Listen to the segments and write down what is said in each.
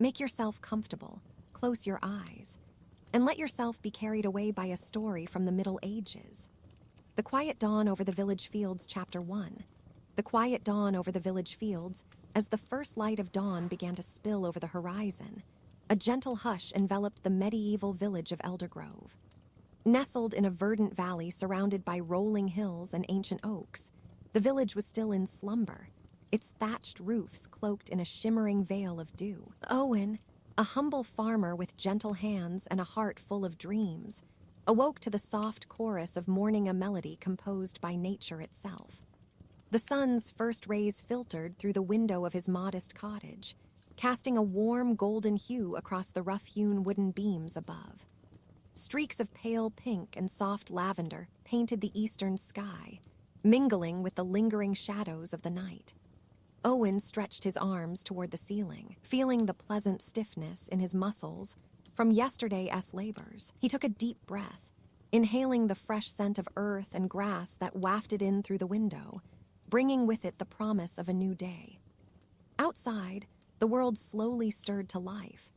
Make yourself comfortable, close your eyes, and let yourself be carried away by a story from the Middle Ages. The Quiet Dawn Over the Village Fields, Chapter 1. The quiet dawn over the village fields, as the first light of dawn began to spill over the horizon, a gentle hush enveloped the medieval village of Eldergrove. Nestled in a verdant valley surrounded by rolling hills and ancient oaks, the village was still in slumber, its thatched roofs cloaked in a shimmering veil of dew. Owen, a humble farmer with gentle hands and a heart full of dreams, awoke to the soft chorus of mourning a melody composed by nature itself. The sun's first rays filtered through the window of his modest cottage, casting a warm golden hue across the rough-hewn wooden beams above. Streaks of pale pink and soft lavender painted the eastern sky, mingling with the lingering shadows of the night. Owen stretched his arms toward the ceiling, feeling the pleasant stiffness in his muscles from yesterday's labors. He took a deep breath, inhaling the fresh scent of earth and grass that wafted in through the window, bringing with it the promise of a new day. Outside, the world slowly stirred to life.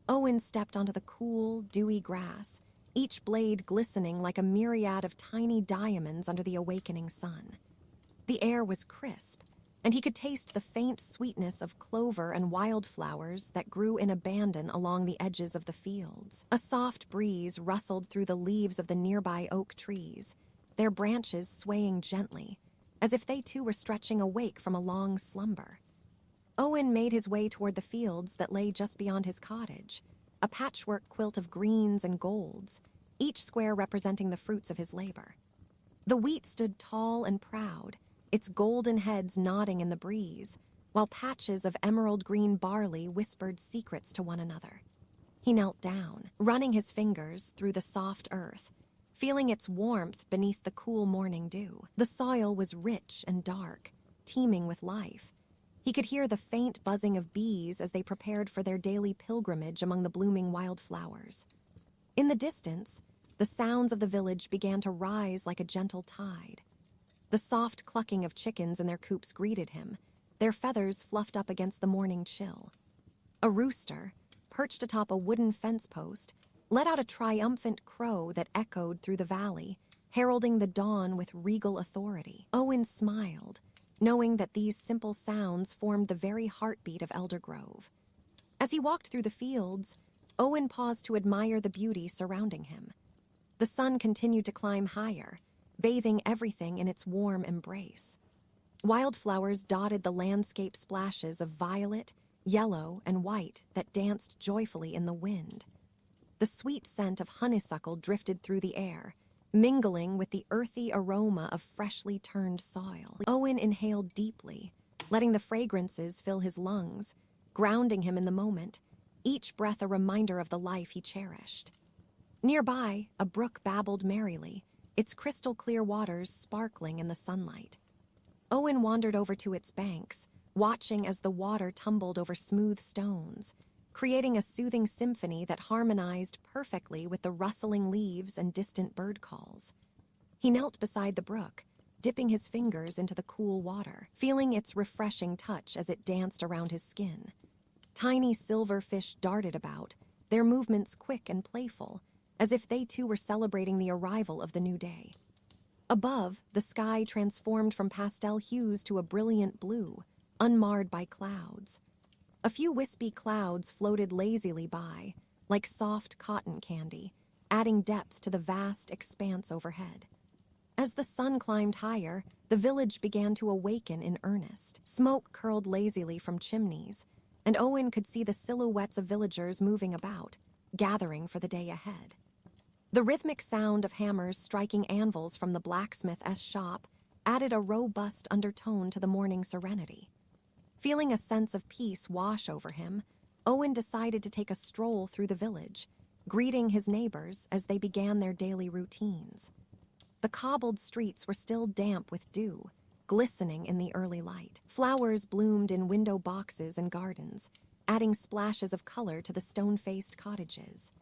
Owen stepped onto the cool, dewy grass, each blade glistening like a myriad of tiny diamonds under the awakening sun. The air was crisp, and he could taste the faint sweetness of clover and wildflowers that grew in abandon along the edges of the fields. A soft breeze rustled through the leaves of the nearby oak trees, their branches swaying gently, as if they too were stretching awake from a long slumber. Owen made his way toward the fields that lay just beyond his cottage, a patchwork quilt of greens and golds, each square representing the fruits of his labor. The wheat stood tall and proud, its golden heads nodding in the breeze, while patches of emerald green barley whispered secrets to one another. He knelt down, running his fingers through the soft earth, feeling its warmth beneath the cool morning dew. The soil was rich and dark, teeming with life. He could hear the faint buzzing of bees as they prepared for their daily pilgrimage among the blooming wildflowers. In the distance, the sounds of the village began to rise like a gentle tide. The soft clucking of chickens in their coops greeted him, their feathers fluffed up against the morning chill. A rooster, perched atop a wooden fence post, let out a triumphant crow that echoed through the valley, heralding the dawn with regal authority. Owen smiled, knowing that these simple sounds formed the very heartbeat of Eldergrove. As he walked through the fields, Owen paused to admire the beauty surrounding him. The sun continued to climb higher, bathing everything in its warm embrace. Wildflowers dotted the landscape, splashes of violet, yellow, and white that danced joyfully in the wind. The sweet scent of honeysuckle drifted through the air, mingling with the earthy aroma of freshly turned soil. Owen inhaled deeply, letting the fragrances fill his lungs, grounding him in the moment, each breath a reminder of the life he cherished. Nearby, a brook babbled merrily, its crystal-clear waters sparkling in the sunlight. Owen wandered over to its banks, watching as the water tumbled over smooth stones, creating a soothing symphony that harmonized perfectly with the rustling leaves and distant bird calls. He knelt beside the brook, dipping his fingers into the cool water, feeling its refreshing touch as it danced around his skin. Tiny silver fish darted about, their movements quick and playful, as if they too were celebrating the arrival of the new day. Above, the sky transformed from pastel hues to a brilliant blue, unmarred by clouds. A few wispy clouds floated lazily by, like soft cotton candy, adding depth to the vast expanse overhead. As the sun climbed higher, the village began to awaken in earnest. Smoke curled lazily from chimneys, and Owen could see the silhouettes of villagers moving about, gathering for the day ahead. The rhythmic sound of hammers striking anvils from the blacksmith's shop added a robust undertone to the morning serenity. Feeling a sense of peace wash over him, Owen decided to take a stroll through the village, greeting his neighbors as they began their daily routines. The cobbled streets were still damp with dew, glistening in the early light. Flowers bloomed in window boxes and gardens, adding splashes of color to the stone-faced cottages.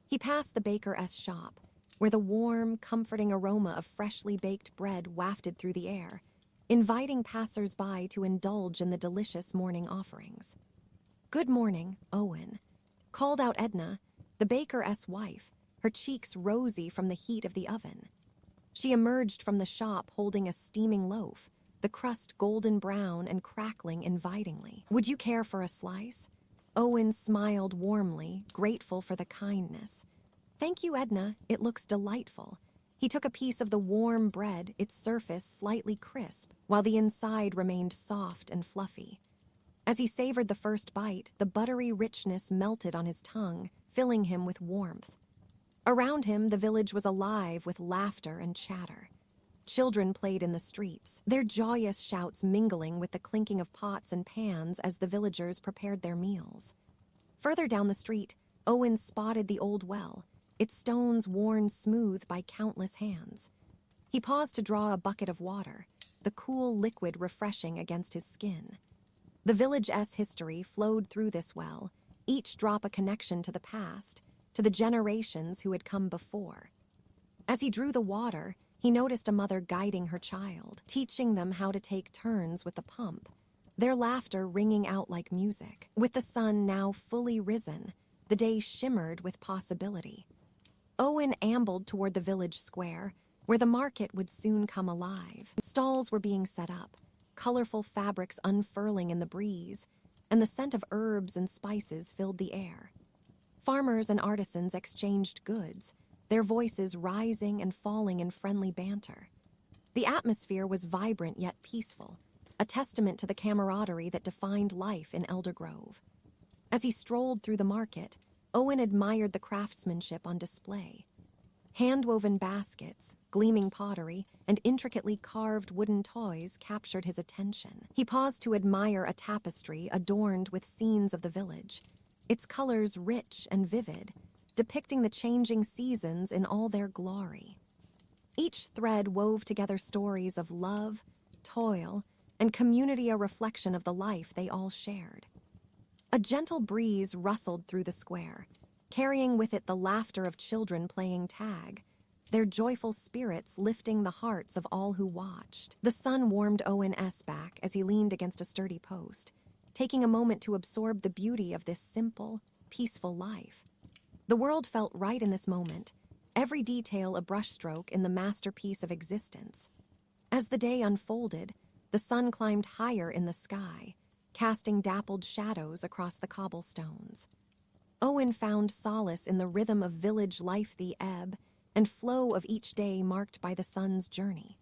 He passed the baker's shop, where the warm, comforting aroma of freshly baked bread wafted through the air, inviting passers-by to indulge in the delicious morning offerings. "Good morning, Owen," called out Edna, the baker's wife, her cheeks rosy from the heat of the oven. She emerged from the shop holding a steaming loaf, the crust golden brown and crackling invitingly. "Would you care for a slice?" Owen smiled warmly, grateful for the kindness. "Thank you, Edna. It looks delightful." He took a piece of the warm bread, its surface slightly crisp, while the inside remained soft and fluffy. As he savored the first bite, the buttery richness melted on his tongue, filling him with warmth. Around him, the village was alive with laughter and chatter. Children played in the streets, their joyous shouts mingling with the clinking of pots and pans as the villagers prepared their meals. Further down the street, Owen spotted the old well, its stones worn smooth by countless hands. He paused to draw a bucket of water, the cool liquid refreshing against his skin. The village's history flowed through this well, each drop a connection to the past, to the generations who had come before. As he drew the water, he noticed a mother guiding her child, teaching them how to take turns with the pump, their laughter ringing out like music. With the sun now fully risen, the day shimmered with possibility. Owen ambled toward the village square, where the market would soon come alive. Stalls were being set up, colorful fabrics unfurling in the breeze, and the scent of herbs and spices filled the air. Farmers and artisans exchanged goods, their voices rising and falling in friendly banter. The atmosphere was vibrant yet peaceful, a testament to the camaraderie that defined life in Elder Grove. As he strolled through the market, Owen admired the craftsmanship on display. Hand-woven baskets, gleaming pottery, and intricately carved wooden toys captured his attention. He paused to admire a tapestry adorned with scenes of the village, its colors rich and vivid, depicting the changing seasons in all their glory. Each thread wove together stories of love, toil, and community, a reflection of the life they all shared. A gentle breeze rustled through the square, carrying with it the laughter of children playing tag, their joyful spirits lifting the hearts of all who watched. The sun warmed Owen's back as he leaned against a sturdy post, taking a moment to absorb the beauty of this simple, peaceful life. The world felt right in this moment, every detail a brushstroke in the masterpiece of existence. As the day unfolded, the sun climbed higher in the sky, casting dappled shadows across the cobblestones. Owen found solace in the rhythm of village life, the ebb and flow of each day marked by the sun's journey.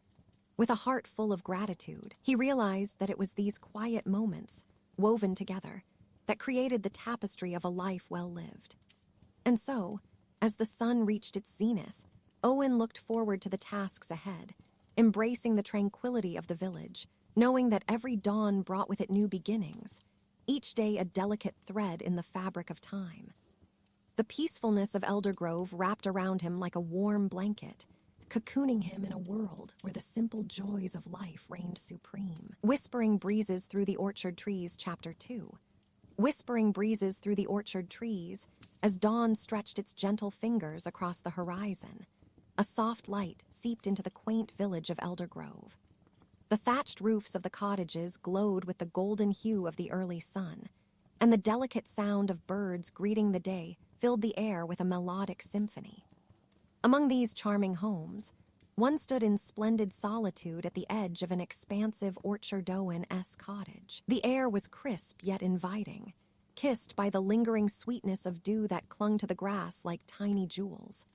With a heart full of gratitude, he realized that it was these quiet moments, woven together, that created the tapestry of a life well lived. And so, as the sun reached its zenith, Owen looked forward to the tasks ahead, embracing the tranquility of the village, knowing that every dawn brought with it new beginnings, each day a delicate thread in the fabric of time. The peacefulness of Elder Grove wrapped around him like a warm blanket, cocooning him in a world where the simple joys of life reigned supreme. Whispering breezes through the orchard trees, Chapter 2. Whispering breezes through the orchard trees, as dawn stretched its gentle fingers across the horizon. A soft light seeped into the quaint village of Elder Grove. The thatched roofs of the cottages glowed with the golden hue of the early sun, and the delicate sound of birds greeting the day filled the air with a melodic symphony. Among these charming homes, one stood in splendid solitude at the edge of an expansive Orchardoan-esque cottage. The air was crisp yet inviting, kissed by the lingering sweetness of dew that clung to the grass like tiny jewels.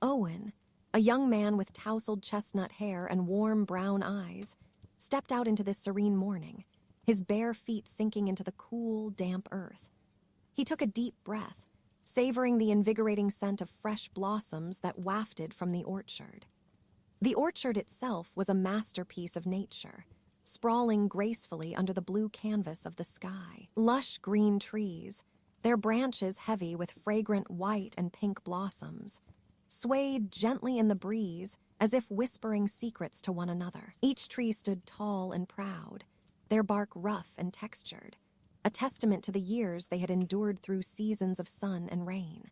Owen, a young man with tousled chestnut hair and warm brown eyes, stepped out into this serene morning, his bare feet sinking into the cool, damp earth. He took a deep breath, savoring the invigorating scent of fresh blossoms that wafted from the orchard. The orchard itself was a masterpiece of nature, sprawling gracefully under the blue canvas of the sky. Lush green trees, their branches heavy with fragrant white and pink blossoms, swayed gently in the breeze as if whispering secrets to one another. Each tree stood tall and proud, their bark rough and textured, a testament to the years they had endured through seasons of sun and rain.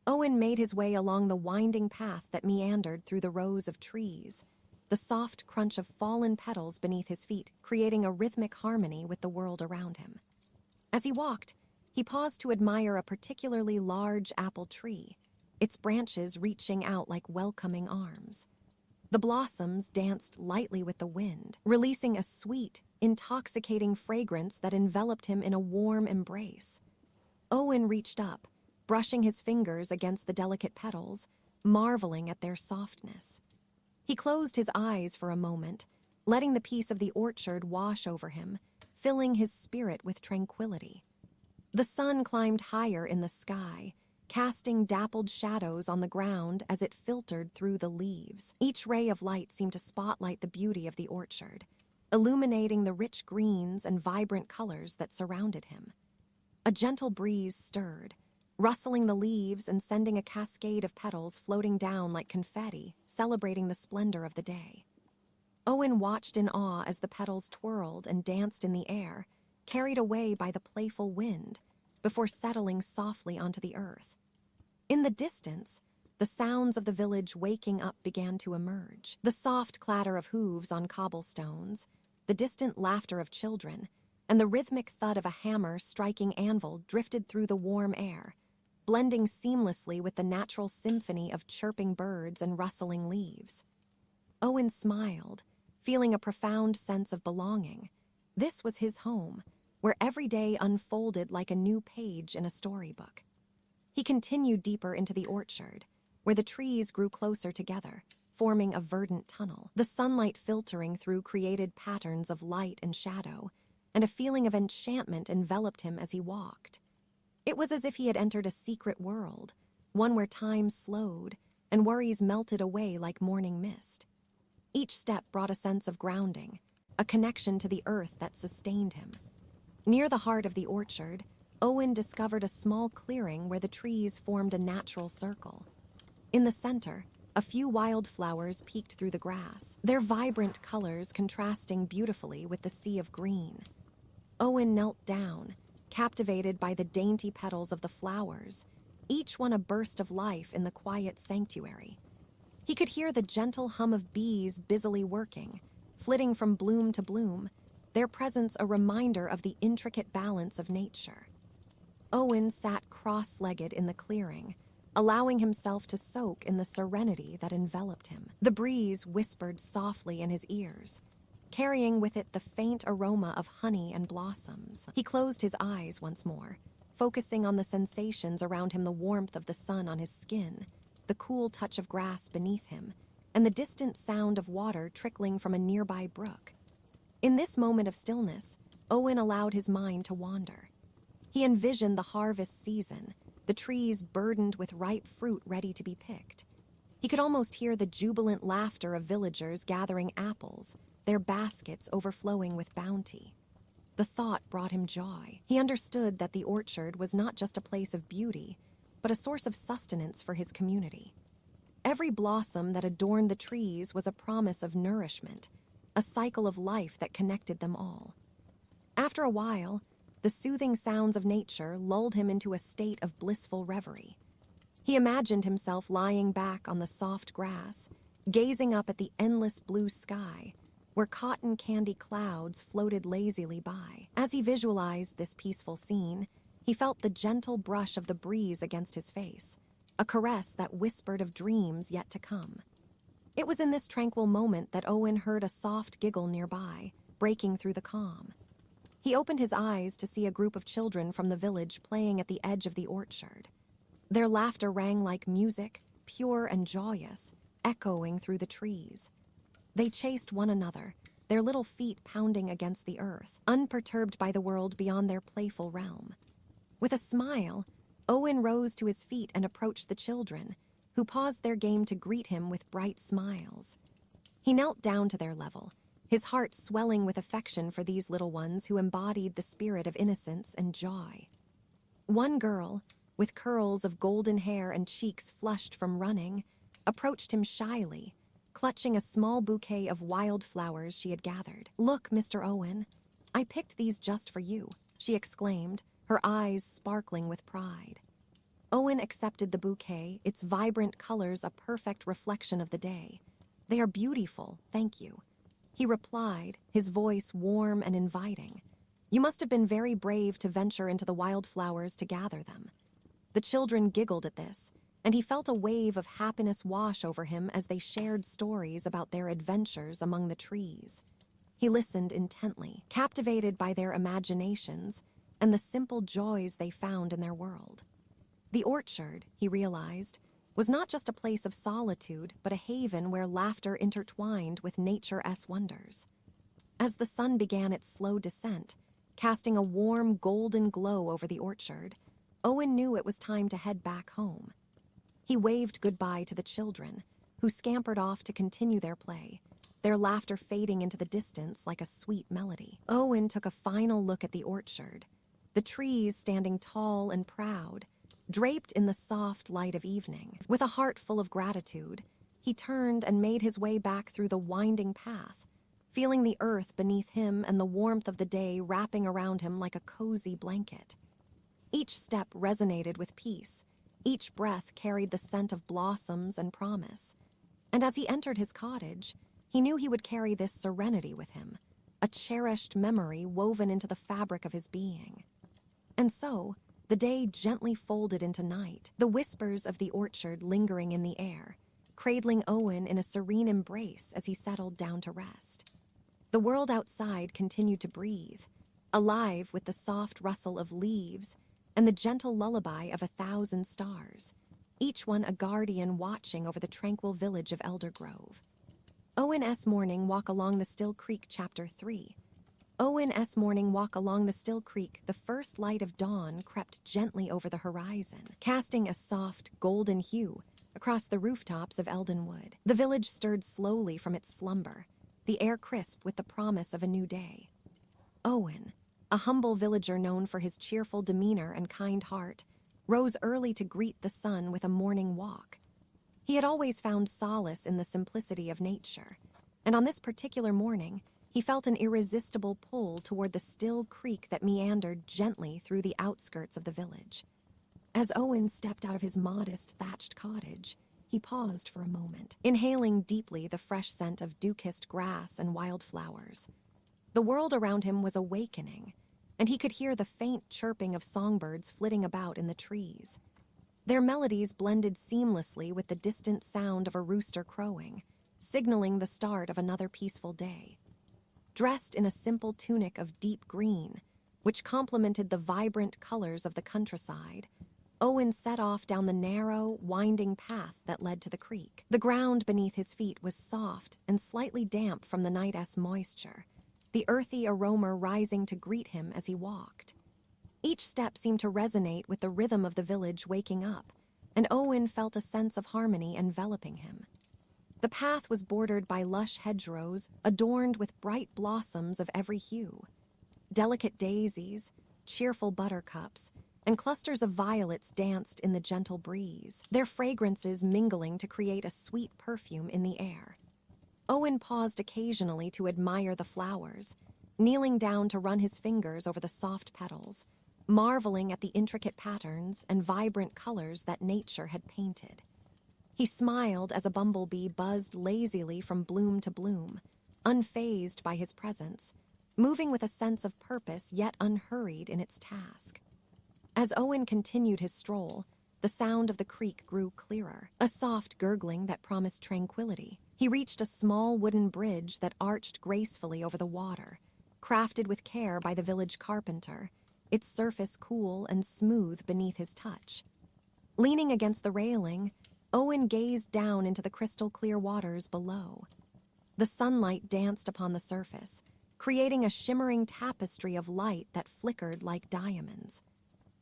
Owen made his way along the winding path that meandered through the rows of trees, the soft crunch of fallen petals beneath his feet creating a rhythmic harmony with the world around him. As he walked, he paused to admire a particularly large apple tree, its branches reaching out like welcoming arms. The blossoms danced lightly with the wind, releasing a sweet, intoxicating fragrance that enveloped him in a warm embrace. Owen reached up, brushing his fingers against the delicate petals, marveling at their softness. He closed his eyes for a moment, letting the peace of the orchard wash over him, filling his spirit with tranquility. The sun climbed higher in the sky, casting dappled shadows on the ground as it filtered through the leaves. Each ray of light seemed to spotlight the beauty of the orchard, illuminating the rich greens and vibrant colors that surrounded him. A gentle breeze stirred, rustling the leaves and sending a cascade of petals floating down like confetti, celebrating the splendor of the day. Owen watched in awe as the petals twirled and danced in the air, carried away by the playful wind, before settling softly onto the earth. In the distance, the sounds of the village waking up began to emerge. The soft clatter of hooves on cobblestones, the distant laughter of children, and the rhythmic thud of a hammer striking anvil drifted through the warm air, blending seamlessly with the natural symphony of chirping birds and rustling leaves. Owen smiled, feeling a profound sense of belonging. This was his home, where every day unfolded like a new page in a storybook. He continued deeper into the orchard, where the trees grew closer together, forming a verdant tunnel. The sunlight filtering through created patterns of light and shadow, and a feeling of enchantment enveloped him as he walked. It was as if he had entered a secret world, one where time slowed and worries melted away like morning mist. Each step brought a sense of grounding, a connection to the earth that sustained him. Near the heart of the orchard, Owen discovered a small clearing where the trees formed a natural circle. In the center, a few wildflowers peeked through the grass, their vibrant colors contrasting beautifully with the sea of green. Owen knelt down, captivated by the dainty petals of the flowers, each one a burst of life in the quiet sanctuary. He could hear the gentle hum of bees busily working, flitting from bloom to bloom, their presence a reminder of the intricate balance of nature. Owen sat cross-legged in the clearing, allowing himself to soak in the serenity that enveloped him. The breeze whispered softly in his ears, carrying with it the faint aroma of honey and blossoms. He closed his eyes once more, focusing on the sensations around him, the warmth of the sun on his skin, the cool touch of grass beneath him, and the distant sound of water trickling from a nearby brook. In this moment of stillness, Owen allowed his mind to wander. He envisioned the harvest season, the trees burdened with ripe fruit ready to be picked. He could almost hear the jubilant laughter of villagers gathering apples, their baskets overflowing with bounty. The thought brought him joy. He understood that the orchard was not just a place of beauty, but a source of sustenance for his community. Every blossom that adorned the trees was a promise of nourishment, a cycle of life that connected them all. After a while, the soothing sounds of nature lulled him into a state of blissful reverie. He imagined himself lying back on the soft grass, gazing up at the endless blue sky, where cotton candy clouds floated lazily by. As he visualized this peaceful scene, he felt the gentle brush of the breeze against his face, a caress that whispered of dreams yet to come. It was in this tranquil moment that Owen heard a soft giggle nearby, breaking through the calm. He opened his eyes to see a group of children from the village playing at the edge of the orchard. Their laughter rang like music, pure and joyous, echoing through the trees. They chased one another, their little feet pounding against the earth, unperturbed by the world beyond their playful realm. With a smile, Owen rose to his feet and approached the children, who paused their game to greet him with bright smiles. He knelt down to their level, his heart swelling with affection for these little ones who embodied the spirit of innocence and joy. One girl, with curls of golden hair and cheeks flushed from running, approached him shyly, clutching a small bouquet of wildflowers she had gathered. "Look, Mr. Owen, I picked these just for you," she exclaimed, her eyes sparkling with pride. Owen accepted the bouquet, its vibrant colors a perfect reflection of the day. "They are beautiful, thank you," he replied, his voice warm and inviting. You must have been very brave to venture into the wildflowers to gather them." The children giggled at this, and he felt a wave of happiness wash over him as they shared stories about their adventures among the trees. He listened intently, captivated by their imaginations and the simple joys they found in their world. The orchard, he realized, was not just a place of solitude, but a haven where laughter intertwined with nature's wonders. As the sun began its slow descent, casting a warm golden glow over the orchard, Owen knew it was time to head back home. He waved goodbye to the children, who scampered off to continue their play, their laughter fading into the distance like a sweet melody. Owen took a final look at the orchard, the trees standing tall and proud, draped in the soft light of evening. With a heart full of gratitude, he turned and made his way back through the winding path, feeling the earth beneath him and the warmth of the day wrapping around him like a cozy blanket. Each step resonated with peace, each breath carried the scent of blossoms and promise. And as he entered his cottage, he knew he would carry this serenity with him, a cherished memory woven into the fabric of his being. And so, the day gently folded into night, the whispers of the orchard lingering in the air, cradling Owen in a serene embrace as he settled down to rest. The world outside continued to breathe, alive with the soft rustle of leaves and the gentle lullaby of 1,000 stars, each one a guardian watching over the tranquil village of Eldergrove. Owen S. Morning Walk Along the Still Creek, Chapter 3. Owen S. Morning Walk Along the Still Creek, the first light of dawn crept gently over the horizon, casting a soft, golden hue across the rooftops of Eldenwood. The village stirred slowly from its slumber, the air crisp with the promise of a new day. Owen, a humble villager known for his cheerful demeanor and kind heart, rose early to greet the sun with a morning walk. He had always found solace in the simplicity of nature, and on this particular morning, he felt an irresistible pull toward the still creek that meandered gently through the outskirts of the village. As Owen stepped out of his modest thatched cottage, he paused for a moment, inhaling deeply the fresh scent of dew-kissed grass and wildflowers. The world around him was awakening, and he could hear the faint chirping of songbirds flitting about in the trees. Their melodies blended seamlessly with the distant sound of a rooster crowing, signaling the start of another peaceful day. Dressed in a simple tunic of deep green, which complemented the vibrant colors of the countryside, Owen set off down the narrow, winding path that led to the creek. The ground beneath his feet was soft and slightly damp from the night's moisture, the earthy aroma rising to greet him as he walked. Each step seemed to resonate with the rhythm of the village waking up, and Owen felt a sense of harmony enveloping him. The path was bordered by lush hedgerows adorned with bright blossoms of every hue. Delicate daisies, cheerful buttercups, and clusters of violets danced in the gentle breeze, their fragrances mingling to create a sweet perfume in the air. Owen paused occasionally to admire the flowers, kneeling down to run his fingers over the soft petals, marveling at the intricate patterns and vibrant colors that nature had painted. He smiled as a bumblebee buzzed lazily from bloom to bloom, unfazed by his presence, moving with a sense of purpose yet unhurried in its task. As Owen continued his stroll, the sound of the creek grew clearer, a soft gurgling that promised tranquility. He reached a small wooden bridge that arched gracefully over the water, crafted with care by the village carpenter, its surface cool and smooth beneath his touch. Leaning against the railing, Owen gazed down into the crystal-clear waters below. The sunlight danced upon the surface, creating a shimmering tapestry of light that flickered like diamonds.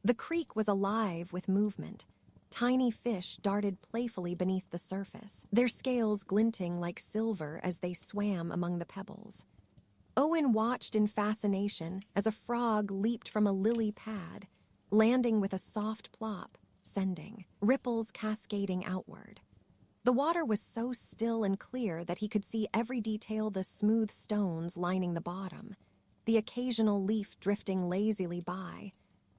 The creek was alive with movement. Tiny fish darted playfully beneath the surface, their scales glinting like silver as they swam among the pebbles. Owen watched in fascination as a frog leaped from a lily pad, landing with a soft plop, sending ripples cascading outward. The water was so still and clear that he could see every detail: the smooth stones lining the bottom, the occasional leaf drifting lazily by,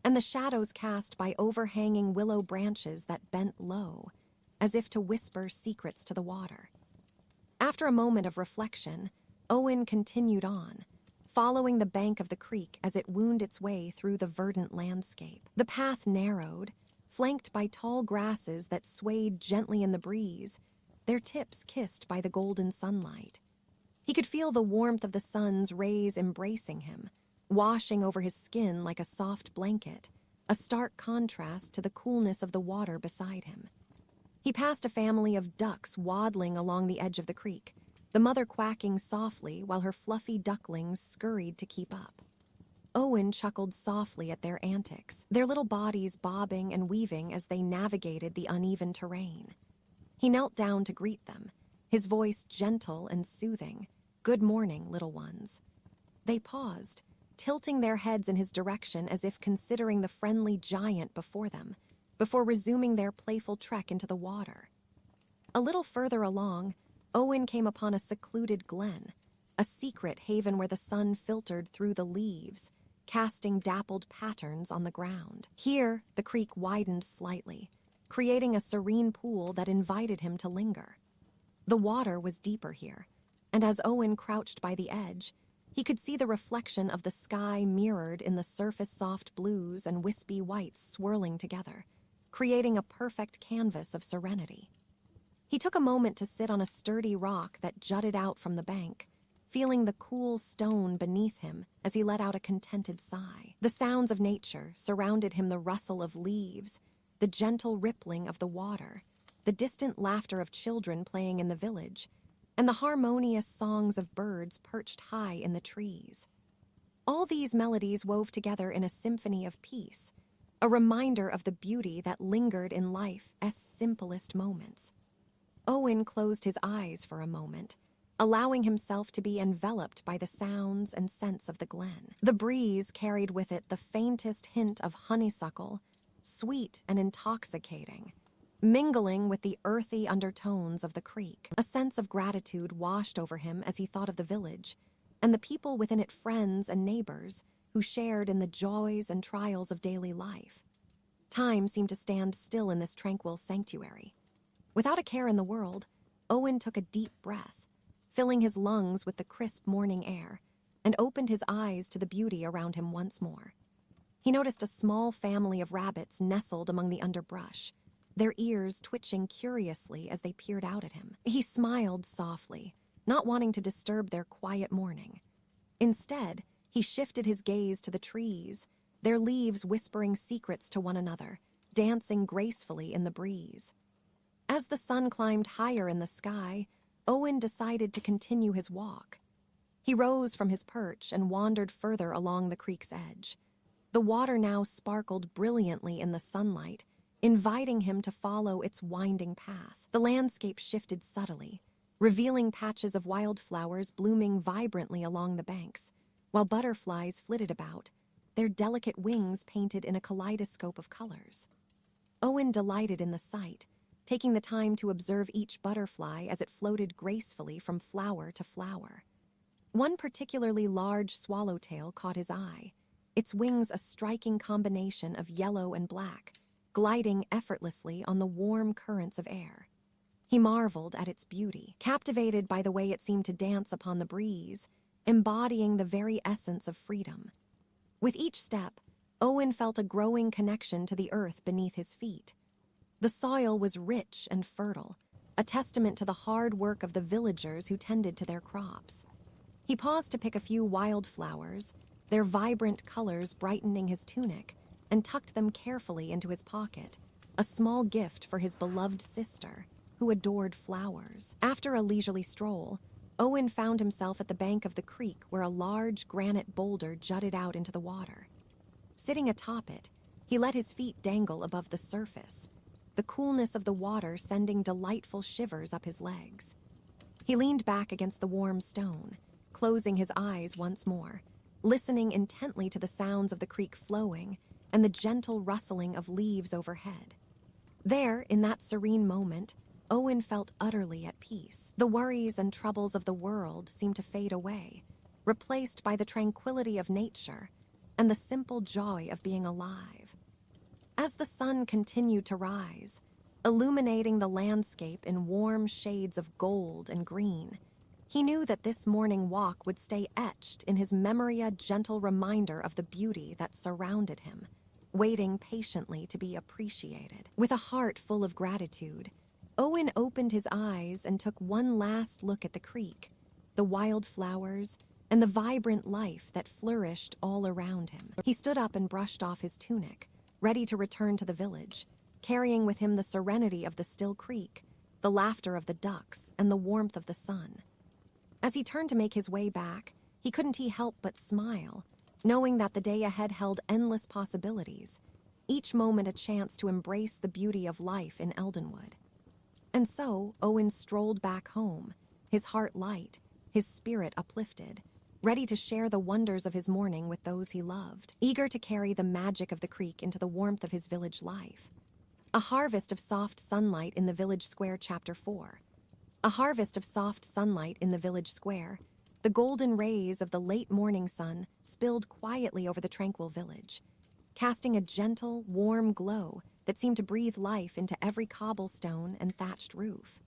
and the shadows cast by overhanging willow branches that bent low, as if to whisper secrets to the water. After a moment of reflection, Owen continued on, following the bank of the creek as it wound its way through the verdant landscape. The path narrowed, flanked by tall grasses that swayed gently in the breeze, their tips kissed by the golden sunlight. He could feel the warmth of the sun's rays embracing him, washing over his skin like a soft blanket, a stark contrast to the coolness of the water beside him. He passed a family of ducks waddling along the edge of the creek, the mother quacking softly while her fluffy ducklings scurried to keep up. Owen chuckled softly at their antics, their little bodies bobbing and weaving as they navigated the uneven terrain. He knelt down to greet them, his voice gentle and soothing. "Good morning, little ones." They paused, tilting their heads in his direction as if considering the friendly giant before them, before resuming their playful trek into the water. A little further along, Owen came upon a secluded glen, a secret haven where the sun filtered through the leaves, casting dappled patterns on the ground. Here, the creek widened slightly, creating a serene pool that invited him to linger. The water was deeper here, and as Owen crouched by the edge, he could see the reflection of the sky mirrored in the surface soft blues and wispy whites swirling together, creating a perfect canvas of serenity. He took a moment to sit on a sturdy rock that jutted out from the bank, feeling the cool stone beneath him as he let out a contented sigh. The sounds of nature surrounded him, the rustle of leaves, the gentle rippling of the water, the distant laughter of children playing in the village, and the harmonious songs of birds perched high in the trees. All these melodies wove together in a symphony of peace, a reminder of the beauty that lingered in life's simplest moments. Owen closed his eyes for a moment, allowing himself to be enveloped by the sounds and scents of the glen. The breeze carried with it the faintest hint of honeysuckle, sweet and intoxicating, mingling with the earthy undertones of the creek. A sense of gratitude washed over him as he thought of the village, and the people within it, friends and neighbors, who shared in the joys and trials of daily life. Time seemed to stand still in this tranquil sanctuary. Without a care in the world, Owen took a deep breath, filling his lungs with the crisp morning air, and opened his eyes to the beauty around him once more. He noticed a small family of rabbits nestled among the underbrush, their ears twitching curiously as they peered out at him. He smiled softly, not wanting to disturb their quiet morning. Instead, he shifted his gaze to the trees, their leaves whispering secrets to one another, dancing gracefully in the breeze. As the sun climbed higher in the sky, Owen decided to continue his walk. He rose from his perch and wandered further along the creek's edge. The water now sparkled brilliantly in the sunlight, inviting him to follow its winding path. The landscape shifted subtly, revealing patches of wildflowers blooming vibrantly along the banks, while butterflies flitted about, their delicate wings painted in a kaleidoscope of colors. Owen delighted in the sight, taking the time to observe each butterfly as it floated gracefully from flower to flower. One particularly large swallowtail caught his eye, its wings a striking combination of yellow and black, gliding effortlessly on the warm currents of air. He marveled at its beauty, captivated by the way it seemed to dance upon the breeze, embodying the very essence of freedom. With each step, Owen felt a growing connection to the earth beneath his feet. The soil was rich and fertile, a testament to the hard work of the villagers who tended to their crops. He paused to pick a few wildflowers, their vibrant colors brightening his tunic, and tucked them carefully into his pocket, a small gift for his beloved sister, who adored flowers. After a leisurely stroll, Owen found himself at the bank of the creek where a large granite boulder jutted out into the water. Sitting atop it, he let his feet dangle above the surface, the coolness of the water sending delightful shivers up his legs. He leaned back against the warm stone, closing his eyes once more, listening intently to the sounds of the creek flowing and the gentle rustling of leaves overhead. There, in that serene moment, Owen felt utterly at peace. The worries and troubles of the world seemed to fade away, replaced by the tranquility of nature and the simple joy of being alive. As the sun continued to rise, illuminating the landscape in warm shades of gold and green, He knew that this morning walk would stay etched in his memory, a gentle reminder of the beauty that surrounded him, waiting patiently to be appreciated. With a heart full of gratitude, Owen opened his eyes and took one last look at the creek, the wildflowers, and the vibrant life that flourished all around him. He stood up and brushed off his tunic, ready to return to the village, carrying with him the serenity of the still creek, the laughter of the ducks, and the warmth of the sun. As he turned to make his way back, he couldn't help but smile, knowing that the day ahead held endless possibilities, each moment a chance to embrace the beauty of life in Eldenwood. And so, Owen strolled back home, his heart light, his spirit uplifted, ready to share the wonders of his morning with those he loved, eager to carry the magic of the creek into the warmth of his village life. A harvest of soft sunlight in the village square, Chapter 4. A harvest of soft sunlight in the village square. The golden rays of the late morning sun spilled quietly over the tranquil village, casting a gentle, warm glow that seemed to breathe life into every cobblestone and thatched roof.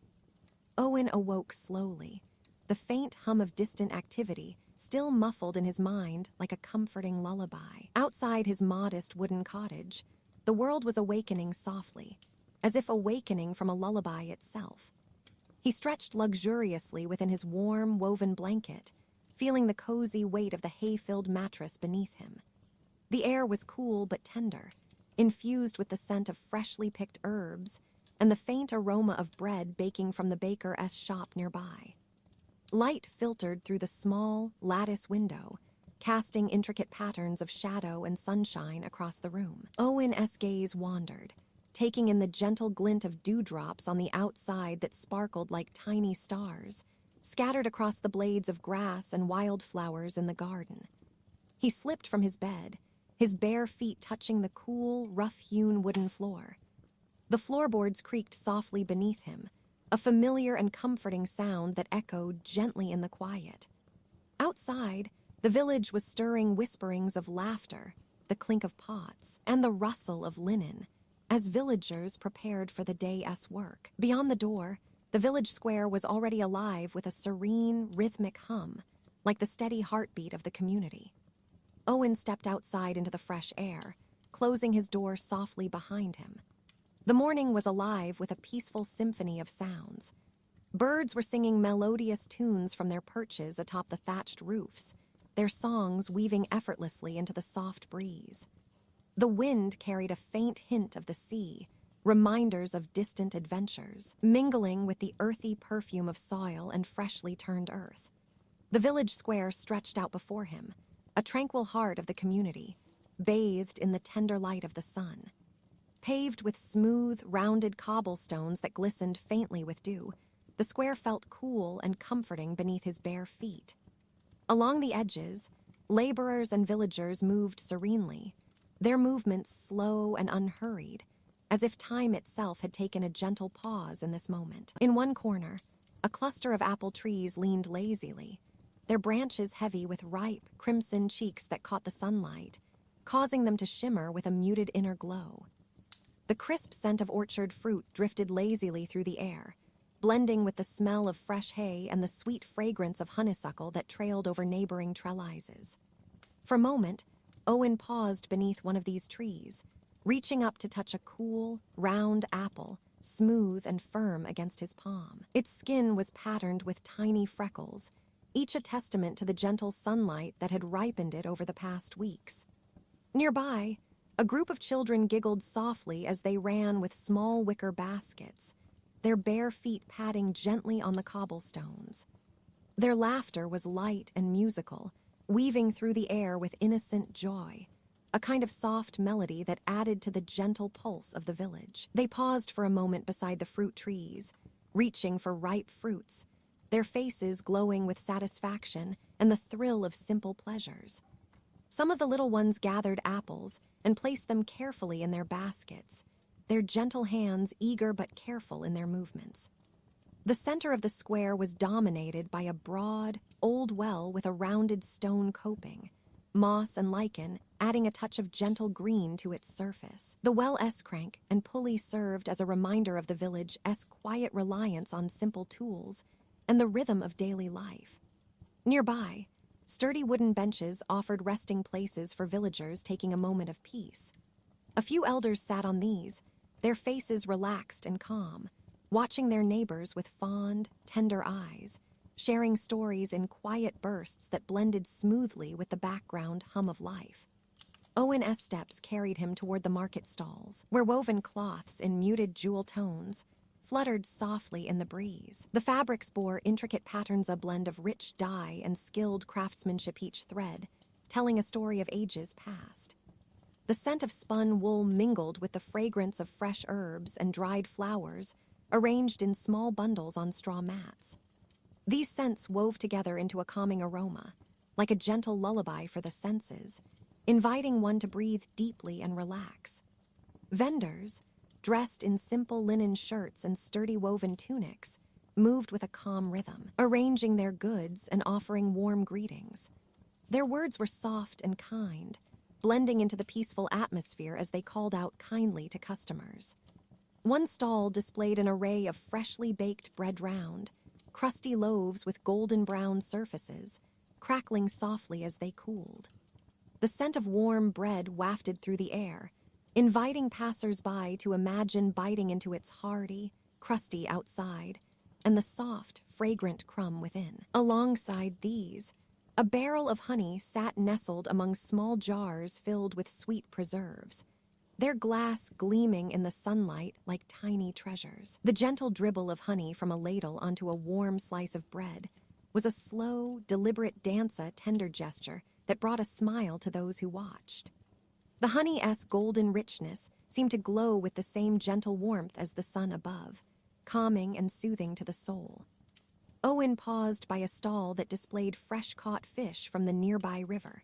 Owen awoke slowly, the faint hum of distant activity still muffled in his mind like a comforting lullaby. Outside his modest wooden cottage, the world was awakening softly, as if awakening from a lullaby itself. He stretched luxuriously within his warm, woven blanket, feeling the cozy weight of the hay-filled mattress beneath him. The air was cool but tender, infused with the scent of freshly picked herbs and the faint aroma of bread baking from the baker's shop nearby. Light filtered through the small, lattice window, casting intricate patterns of shadow and sunshine across the room. Owen's gaze wandered, taking in the gentle glint of dewdrops on the outside that sparkled like tiny stars, scattered across the blades of grass and wildflowers in the garden. He slipped from his bed, his bare feet touching the cool, rough-hewn wooden floor. The floorboards creaked softly beneath him, a familiar and comforting sound that echoed gently in the quiet. Outside, the village was stirring whisperings of laughter, the clink of pots, and the rustle of linen, as villagers prepared for the day's work. Beyond the door, the village square was already alive with a serene, rhythmic hum, like the steady heartbeat of the community. Owen stepped outside into the fresh air, closing his door softly behind him. The morning was alive with a peaceful symphony of sounds. Birds were singing melodious tunes from their perches atop the thatched roofs, their songs weaving effortlessly into the soft breeze. The wind carried a faint hint of the sea, reminders of distant adventures, mingling with the earthy perfume of soil and freshly turned earth. The village square stretched out before him, a tranquil heart of the community, bathed in the tender light of the sun. Paved with smooth, rounded cobblestones that glistened faintly with dew, the square felt cool and comforting beneath his bare feet. Along the edges, laborers and villagers moved serenely, their movements slow and unhurried, as if time itself had taken a gentle pause in this moment. In one corner, a cluster of apple trees leaned lazily, their branches heavy with ripe, crimson cheeks that caught the sunlight, causing them to shimmer with a muted inner glow. The crisp scent of orchard fruit drifted lazily through the air, blending with the smell of fresh hay and the sweet fragrance of honeysuckle that trailed over neighboring trellises. For a moment, Owen paused beneath one of these trees, reaching up to touch a cool, round apple, smooth and firm against his palm. Its skin was patterned with tiny freckles, each a testament to the gentle sunlight that had ripened it over the past weeks. Nearby, a group of children giggled softly as they ran with small wicker baskets, their bare feet padding gently on the cobblestones. Their laughter was light and musical, weaving through the air with innocent joy, a kind of soft melody that added to the gentle pulse of the village. They paused for a moment beside the fruit trees, reaching for ripe fruits, their faces glowing with satisfaction and the thrill of simple pleasures. Some of the little ones gathered apples and placed them carefully in their baskets, their gentle hands eager but careful in their movements. The center of the square was dominated by a broad, old well with a rounded stone coping, moss and lichen adding a touch of gentle green to its surface. The well's crank and pulley served as a reminder of the village's quiet reliance on simple tools, and the rhythm of daily life. Nearby, sturdy wooden benches offered resting places for villagers taking a moment of peace. A few elders sat on these, their faces relaxed and calm, watching their neighbors with fond, tender eyes, sharing stories in quiet bursts that blended smoothly with the background hum of life. Owen's steps carried him toward the market stalls, where woven cloths in muted jewel tones fluttered softly in the breeze. The fabrics bore intricate patterns, a blend of rich dye and skilled craftsmanship, each thread telling a story of ages past. The scent of spun wool mingled with the fragrance of fresh herbs and dried flowers arranged in small bundles on straw mats. These scents wove together into a calming aroma, like a gentle lullaby for the senses, inviting one to breathe deeply and relax. Vendors, dressed in simple linen shirts and sturdy woven tunics, moved with a calm rhythm, arranging their goods and offering warm greetings. Their words were soft and kind, blending into the peaceful atmosphere as they called out kindly to customers. One stall displayed an array of freshly baked bread round, crusty loaves with golden brown surfaces, crackling softly as they cooled. The scent of warm bread wafted through the air, inviting passers-by to imagine biting into its hearty, crusty outside and the soft, fragrant crumb within. Alongside these, a barrel of honey sat nestled among small jars filled with sweet preserves, their glass gleaming in the sunlight like tiny treasures. The gentle dribble of honey from a ladle onto a warm slice of bread was a slow, deliberate tender gesture that brought a smile to those who watched. The honey's golden richness seemed to glow with the same gentle warmth as the sun above, calming and soothing to the soul. Owen paused by a stall that displayed fresh-caught fish from the nearby river.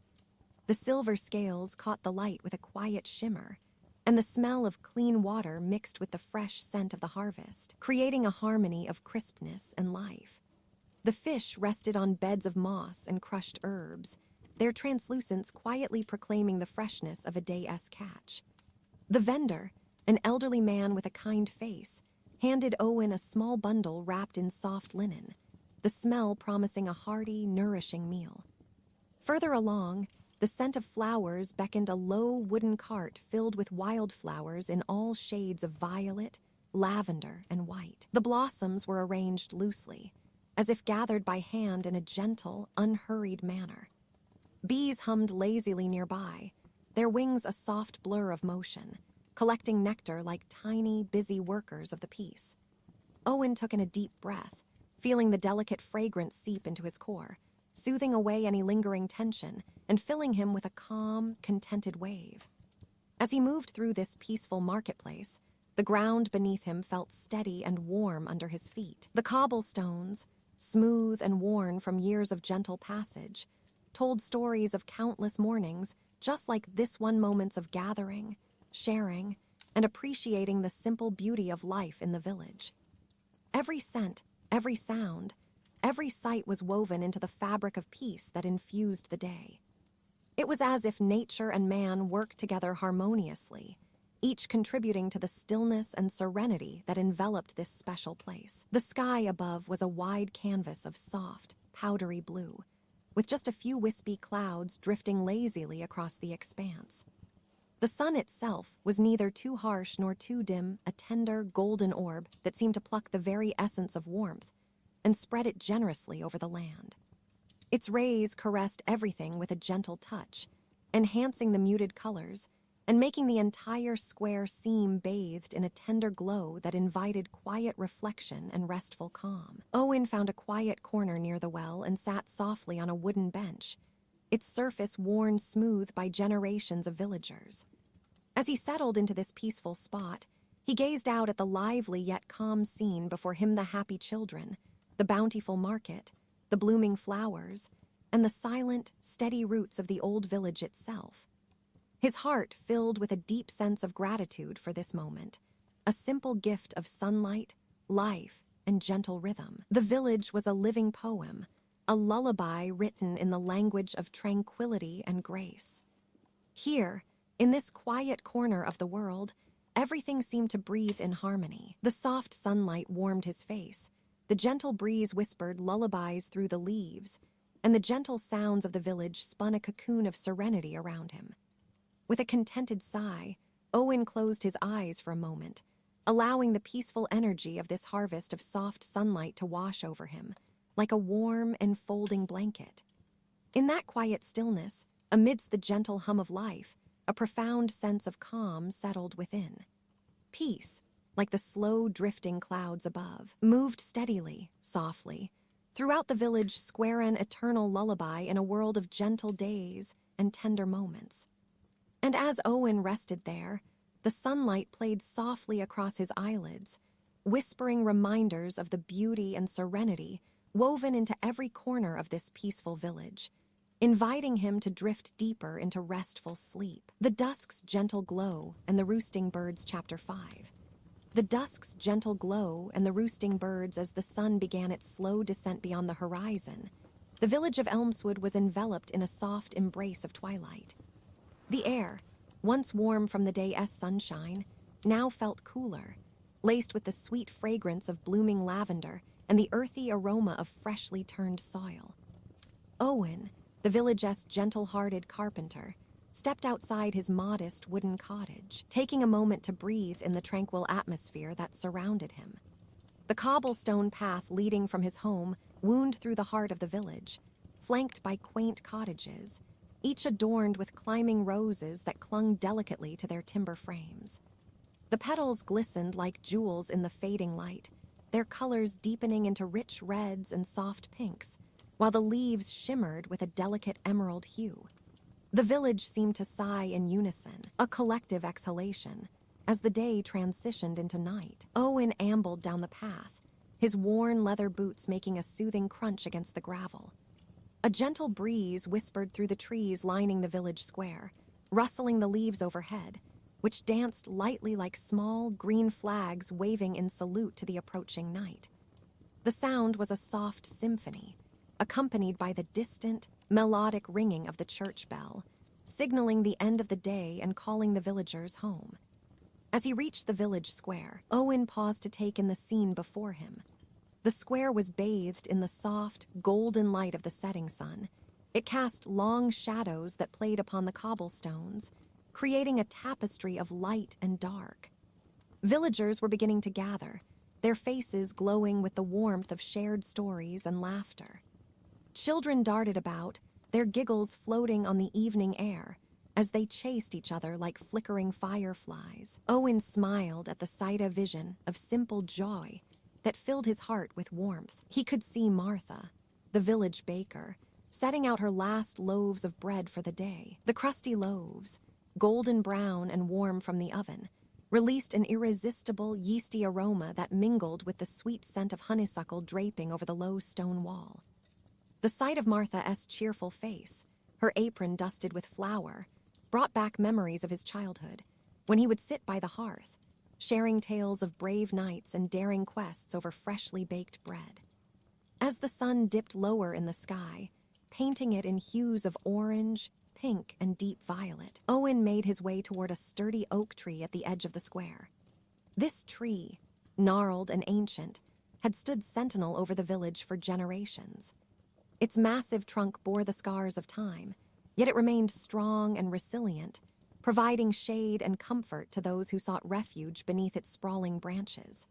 The silver scales caught the light with a quiet shimmer, and the smell of clean water mixed with the fresh scent of the harvest, creating a harmony of crispness and life. The fish rested on beds of moss and crushed herbs, their translucence quietly proclaiming the freshness of a day's catch. The vendor, an elderly man with a kind face, handed Owen a small bundle wrapped in soft linen, the smell promising a hearty, nourishing meal. Further along, the scent of flowers beckoned a low wooden cart filled with wildflowers in all shades of violet, lavender, and white. The blossoms were arranged loosely, as if gathered by hand in a gentle, unhurried manner. Bees hummed lazily nearby, their wings a soft blur of motion, collecting nectar like tiny, busy workers of the piece. Owen took in a deep breath, feeling the delicate fragrance seep into his core, soothing away any lingering tension and filling him with a calm, contented wave. As he moved through this peaceful marketplace, the ground beneath him felt steady and warm under his feet. The cobblestones, smooth and worn from years of gentle passage, told stories of countless mornings, just like this one, moments of gathering, sharing, and appreciating the simple beauty of life in the village. Every scent, every sound, every sight was woven into the fabric of peace that infused the day. It was as if nature and man worked together harmoniously, each contributing to the stillness and serenity that enveloped this special place. The sky above was a wide canvas of soft, powdery blue, with just a few wispy clouds drifting lazily across the expanse. The sun itself was neither too harsh nor too dim, a tender, golden orb that seemed to pluck the very essence of warmth and spread it generously over the land. Its rays caressed everything with a gentle touch, enhancing the muted colors and making the entire square seem bathed in a tender glow that invited quiet reflection and restful calm. Owen found a quiet corner near the well and sat softly on a wooden bench, its surface worn smooth by generations of villagers. As he settled into this peaceful spot, he gazed out at the lively yet calm scene before him, the happy children, the bountiful market, the blooming flowers, and the silent, steady roots of the old village itself. His heart filled with a deep sense of gratitude for this moment, a simple gift of sunlight, life, and gentle rhythm. The village was a living poem, a lullaby written in the language of tranquility and grace. Here, in this quiet corner of the world, everything seemed to breathe in harmony. The soft sunlight warmed his face, The gentle breeze whispered lullabies through the leaves, and the gentle sounds of the village spun a cocoon of serenity around him. With a contented sigh, Owen closed his eyes for a moment, allowing the peaceful energy of this harvest of soft sunlight to wash over him, like a warm, enfolding blanket. In that quiet stillness, amidst the gentle hum of life, a profound sense of calm settled within. Peace, like the slow drifting clouds above, moved steadily, softly, throughout the village square, an eternal lullaby in a world of gentle days and tender moments. And as Owen rested there, the sunlight played softly across his eyelids, whispering reminders of the beauty and serenity woven into every corner of this peaceful village, inviting him to drift deeper into restful sleep. The dusk's gentle glow and the roosting birds, Chapter 5. The dusk's gentle glow and the roosting birds as the sun began its slow descent beyond the horizon. The village of Elmswood was enveloped in a soft embrace of twilight. The air, once warm from the day's sunshine, now felt cooler, laced with the sweet fragrance of blooming lavender and the earthy aroma of freshly turned soil. Owen, the village's gentle-hearted carpenter, stepped outside his modest wooden cottage, taking a moment to breathe in the tranquil atmosphere that surrounded him. The cobblestone path leading from his home wound through the heart of the village, flanked by quaint cottages, each adorned with climbing roses that clung delicately to their timber frames. The petals glistened like jewels in the fading light, their colors deepening into rich reds and soft pinks, while the leaves shimmered with a delicate emerald hue. The village seemed to sigh in unison, a collective exhalation, as the day transitioned into night. Owen ambled down the path, his worn leather boots making a soothing crunch against the gravel. A gentle breeze whispered through the trees lining the village square, rustling the leaves overhead, which danced lightly like small green flags waving in salute to the approaching night. The sound was a soft symphony, accompanied by the distant, melodic ringing of the church bell, signaling the end of the day and calling the villagers home. As he reached the village square, Owen paused to take in the scene before him. The square was bathed in the soft, golden light of the setting sun. It cast long shadows that played upon the cobblestones, creating a tapestry of light and dark. Villagers were beginning to gather, their faces glowing with the warmth of shared stories and laughter. Children darted about, their giggles floating on the evening air, as they chased each other like flickering fireflies. Owen smiled at the sight, a vision of simple joy that filled his heart with warmth. He could see Martha, the village baker, setting out her last loaves of bread for the day. The crusty loaves, golden brown and warm from the oven, released an irresistible, yeasty aroma that mingled with the sweet scent of honeysuckle draping over the low stone wall. The sight of Martha's cheerful face, her apron dusted with flour, brought back memories of his childhood, when he would sit by the hearth, sharing tales of brave knights and daring quests over freshly baked bread. As the sun dipped lower in the sky, painting it in hues of orange, pink, and deep violet, Owen made his way toward a sturdy oak tree at the edge of the square. This tree, gnarled and ancient, had stood sentinel over the village for generations. Its massive trunk bore the scars of time, yet it remained strong and resilient, providing shade and comfort to those who sought refuge beneath its sprawling branches.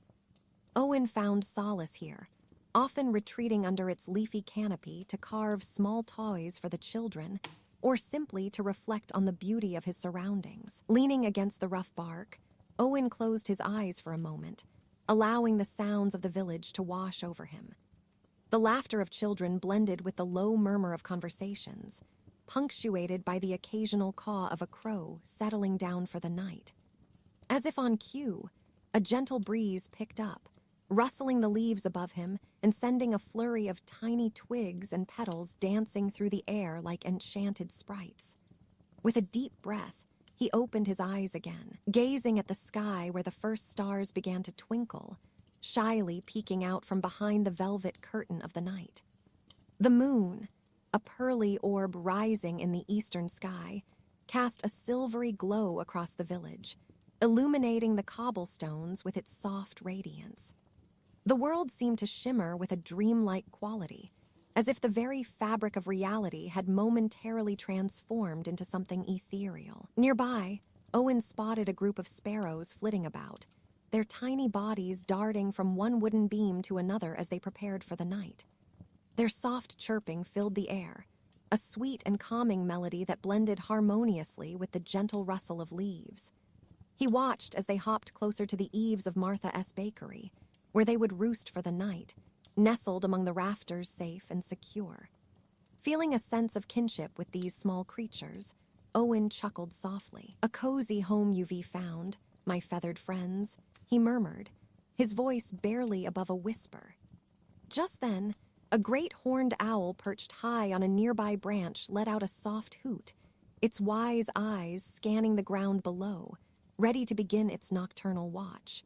Owen found solace here, often retreating under its leafy canopy to carve small toys for the children, or simply to reflect on the beauty of his surroundings. Leaning against the rough bark, Owen closed his eyes for a moment, allowing the sounds of the village to wash over him. The laughter of children blended with the low murmur of conversations, punctuated by the occasional caw of a crow settling down for the night. As if on cue, a gentle breeze picked up, rustling the leaves above him and sending a flurry of tiny twigs and petals dancing through the air like enchanted sprites. With a deep breath, he opened his eyes again, gazing at the sky where the first stars began to twinkle, shyly peeking out from behind the velvet curtain of the night. The moon, a pearly orb rising in the eastern sky, cast a silvery glow across the village, illuminating the cobblestones with its soft radiance. The world seemed to shimmer with a dreamlike quality, as if the very fabric of reality had momentarily transformed into something ethereal. Nearby, Owen spotted a group of sparrows flitting about, their tiny bodies darting from one wooden beam to another as they prepared for the night. Their soft chirping filled the air, a sweet and calming melody that blended harmoniously with the gentle rustle of leaves. He watched as they hopped closer to the eaves of Martha S. Bakery, where they would roost for the night, nestled among the rafters, safe and secure. Feeling a sense of kinship with these small creatures, Owen chuckled softly. "A cozy home you've found, my feathered friends," he murmured, his voice barely above a whisper. Just then, a great horned owl perched high on a nearby branch let out a soft hoot, its wise eyes scanning the ground below, ready to begin its nocturnal watch.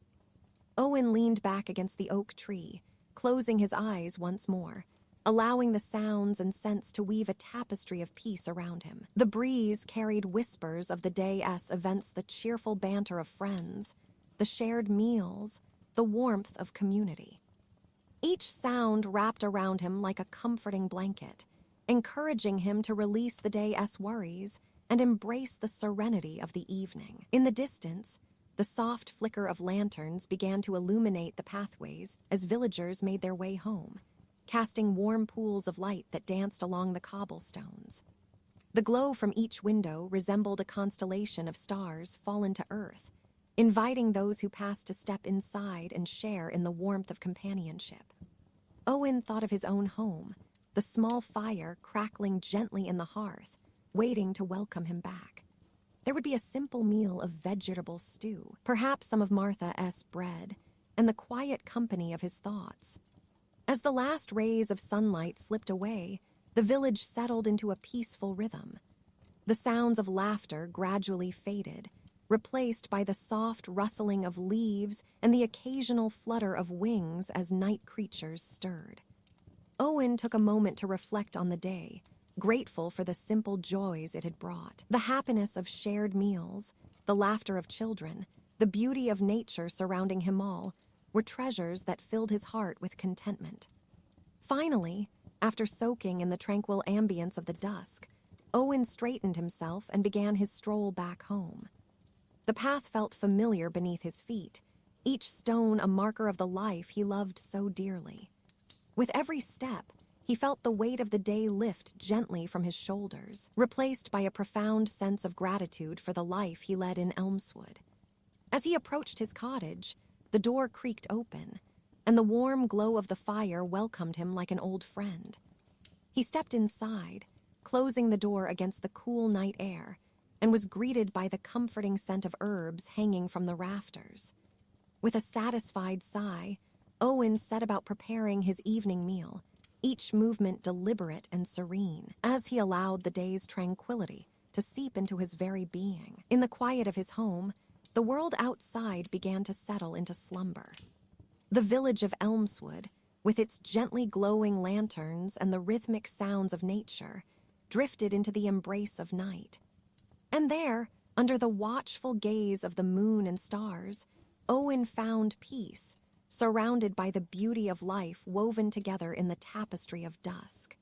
Owen leaned back against the oak tree, closing his eyes once more, allowing the sounds and scents to weave a tapestry of peace around him. The breeze carried whispers of the day's events, the cheerful banter of friends, the shared meals, the warmth of community. Each sound wrapped around him like a comforting blanket, encouraging him to release the day's worries and embrace the serenity of the evening. In the distance, the soft flicker of lanterns began to illuminate the pathways as villagers made their way home, casting warm pools of light that danced along the cobblestones. The glow from each window resembled a constellation of stars fallen to earth, inviting those who passed to step inside and share in the warmth of companionship. Owen thought of his own home, the small fire crackling gently in the hearth, waiting to welcome him back. There would be a simple meal of vegetable stew, perhaps some of Martha S. bread, and the quiet company of his thoughts. As the last rays of sunlight slipped away, the village settled into a peaceful rhythm. The sounds of laughter gradually faded, replaced by the soft rustling of leaves and the occasional flutter of wings as night creatures stirred. Owen took a moment to reflect on the day, grateful for the simple joys it had brought. The happiness of shared meals, the laughter of children, the beauty of nature surrounding him all were treasures that filled his heart with contentment. Finally, after soaking in the tranquil ambience of the dusk, Owen straightened himself and began his stroll back home. The path felt familiar beneath his feet, each stone a marker of the life he loved so dearly. With every step, he felt the weight of the day lift gently from his shoulders, replaced by a profound sense of gratitude for the life he led in Elmswood. As he approached his cottage, the door creaked open, and the warm glow of the fire welcomed him like an old friend. He stepped inside, closing the door against the cool night air, and was greeted by the comforting scent of herbs hanging from the rafters. With a satisfied sigh, Owen set about preparing his evening meal, each movement deliberate and serene, as he allowed the day's tranquility to seep into his very being. In the quiet of his home, the world outside began to settle into slumber. The village of Elmswood, with its gently glowing lanterns and the rhythmic sounds of nature, drifted into the embrace of night. And there, under the watchful gaze of the moon and stars, Owen found peace, surrounded by the beauty of life woven together in the tapestry of dusk.